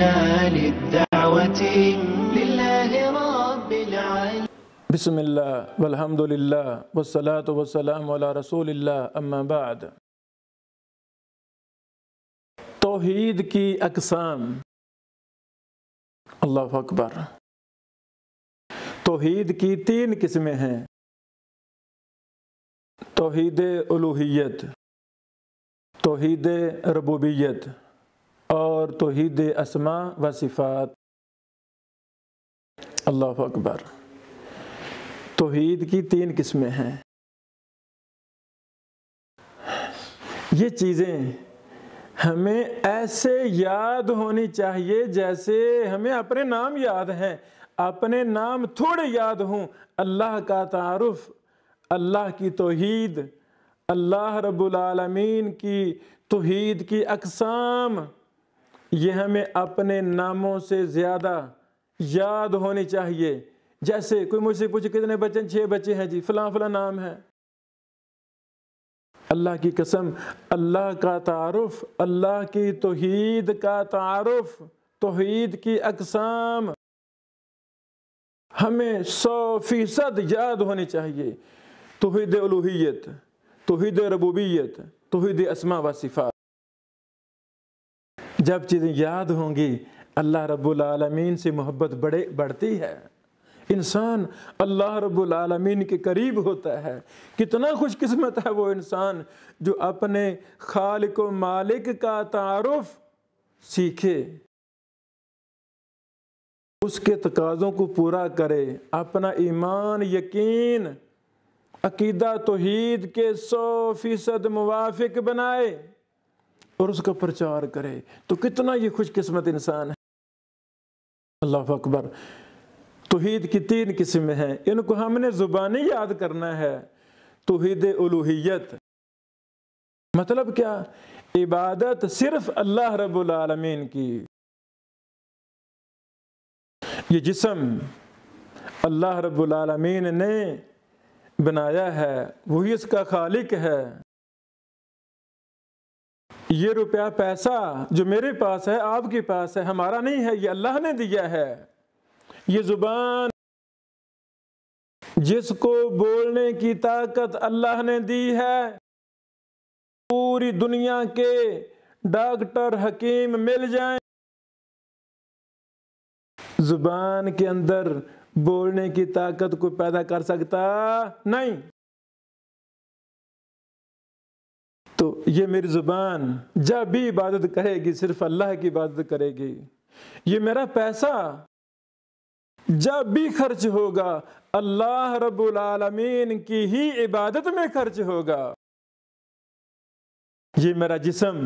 جئنا للدعوة لله رب العالمين. بسم اللہ والحمد للہ والصلاة والسلام علی رسول اللہ، اما بعد. توحید کی اقسام. اللہ اکبر. توحید کی 3 قسمیں ہیں: توحید الوہیت، توحید ربوبیت اور توحید اسماء و صفات. اللہ اکبر. توحید کی 3 قسمیں ہیں. یہ چیزیں ہمیں ایسے یاد ہونی چاہیے جیسے ہمیں اپنے نام یاد ہیں. اپنے نام تھوڑے یاد ہوں. اللہ کا تعارف، اللہ کی توحید، اللہ رب العالمین کی توحید کی اقسام، یہ ہمیں اپنے ناموں سے زیادہ یاد ہونی چاہیے. جیسے کوئی مجھ سے پوچھے کتنے بچے؟ 6 بچے ہیں جی، فلاں فلاں نام ہے. اللہ کی قسم، اللہ کا تعارف، اللہ کی توحید کا تعارف، توحید کی اقسام ہمیں 100% یاد ہونی چاہیے. توحید الوہیت، توحید ربوبیت، توحید اسماء و صفات. جب چیزیں یاد ہوں گی اللہ رب العالمین سے محبت بڑھتی ہے. انسان اللہ رب العالمین کے قریب ہوتا ہے. کتنا خوش قسمت ہے وہ انسان جو اپنے خالق و مالک کا تعارف سیکھے، اس کے تقاضوں کو پورا کرے، اپنا ایمان، یقین، عقیدہ توحید کے 100% موافق بنائے اور اس کا پرچار کرے. تو کتنا یہ خوش قسمت انسان ہے. اللہ اکبر. توحید کی 3 قسمیں ہیں. ان کو ہم نے زبانی یاد کرنا ہے. توحید الوہیت مطلب کیا؟ عبادت صرف اللہ رب العالمین کی. یہ جسم اللہ رب العالمین نے بنایا ہے، وہی اس کا خالق ہے. یہ روپیہ پیسہ جو میرے پاس ہے، آپ کے پاس ہے، ہمارا نہیں ہے، یہ اللہ نے دیا ہے. یہ زبان جس کو بولنے کی طاقت اللہ نے دی ہے، پوری دنیا کے ڈاکٹر حکیم مل جائیں، زبان کے اندر بولنے کی طاقت کو پیدا کر سکتا نہیں. تو یہ میری زبان جب بھی عبادت کرے گی صرف اللہ کی عبادت کرے گی. یہ میرا پیسہ جب بھی خرچ ہوگا اللہ رب العالمین کی ہی عبادت میں خرچ ہوگا. یہ میرا جسم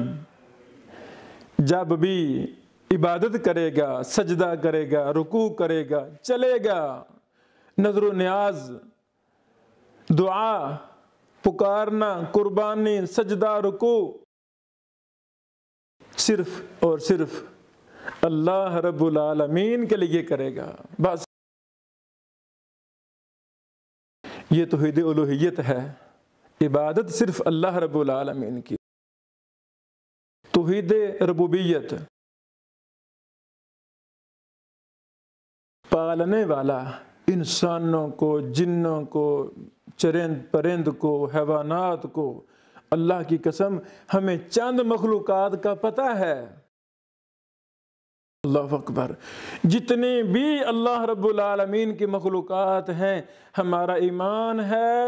جب بھی عبادت کرے گا، سجدہ کرے گا، رکوع کرے گا، چلے گا، نظر و نیاز، دعا، پکارنا، قربانی، سجدہ، رکوع، صرف اور صرف اللہ رب العالمین کے لیے کرے گا. بس یہ توحید الوہیت ہے. عبادت صرف اللہ رب العالمین کی. توحید ربوبیت پالنے والا، انسانوں کو، جنوں کو، چرند پرند کو، حیوانات کو. اللہ کی قسم ہمیں چند مخلوقات کا پتہ ہے. اللہ اکبر. جتنے بھی اللہ رب العالمین کی مخلوقات ہیں، ہمارا ایمان ہے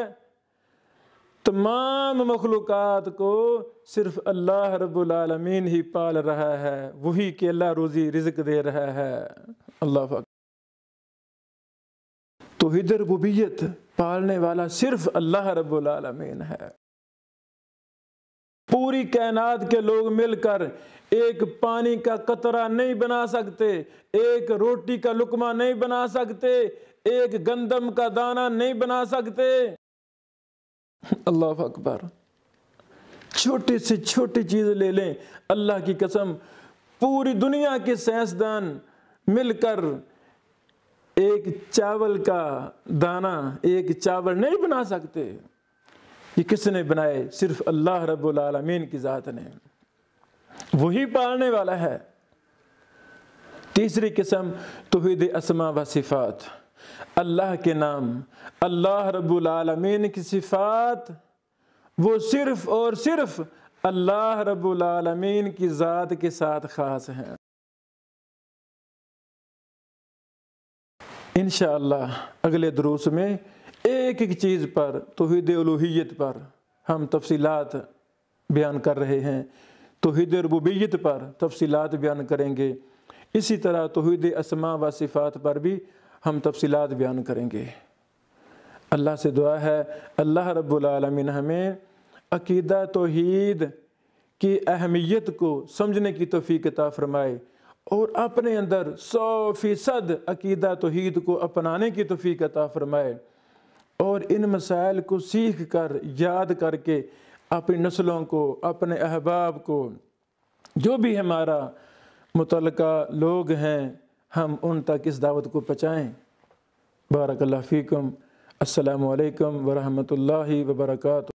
تمام مخلوقات کو صرف اللہ رب العالمین ہی پال رہا ہے، وہی کہ اللہ روزی رزق دے رہا ہے. اللہ اکبر. توحید ربوبیت پالنے والا صرف اللہ رب العالمین ہے. پوری کائنات کے لوگ مل کر ایک پانی کا قطرہ نہیں بنا سکتے، ایک روٹی کا لقمہ نہیں بنا سکتے، ایک گندم کا دانہ نہیں بنا سکتے. اللہ اکبر. چھوٹی سے چھوٹی چیز لے لیں، اللہ کی قسم پوری دنیا کے سائنسدان مل کر ایک چاول کا دانہ، ایک چاول نہیں بنا سکتے. یہ کس نے بنائے؟ صرف اللہ رب العالمین کی ذات نے. وہی پالنے والا ہے. تیسری قسم توحید اسماء و صفات، اللہ کے نام، اللہ رب العالمین کی صفات وہ صرف اور صرف اللہ رب العالمین کی ذات کے ساتھ خاص ہیں۔ انشاءاللہ اگلے دروس میں ایک ایک چیز پر، توحید الوہیت پر ہم تفصیلات بیان کر رہے ہیں، توحید ربوبیت پر تفصیلات بیان کریں گے، اسی طرح توحید اسماء و صفات پر بھی ہم تفصیلات بیان کریں گے۔ اللہ سے دعا ہے اللہ رب العالمین ہمیں عقیدہ توحید کی اہمیت کو سمجھنے کی توفیق عطا فرمائے اور اپنے اندر 100% عقیدہ توحید کو اپنانے کی توفیق عطا فرمائے، اور ان مسائل کو سیکھ کر یاد کر کے اپنی نسلوں کو، اپنے احباب کو، جو بھی ہمارا متعلقہ لوگ ہیں، ہم ان تک اس دعوت کو پہنچائیں۔ بارک اللہ فیکم۔ السلام علیکم ورحمۃ اللہ وبرکاتہ۔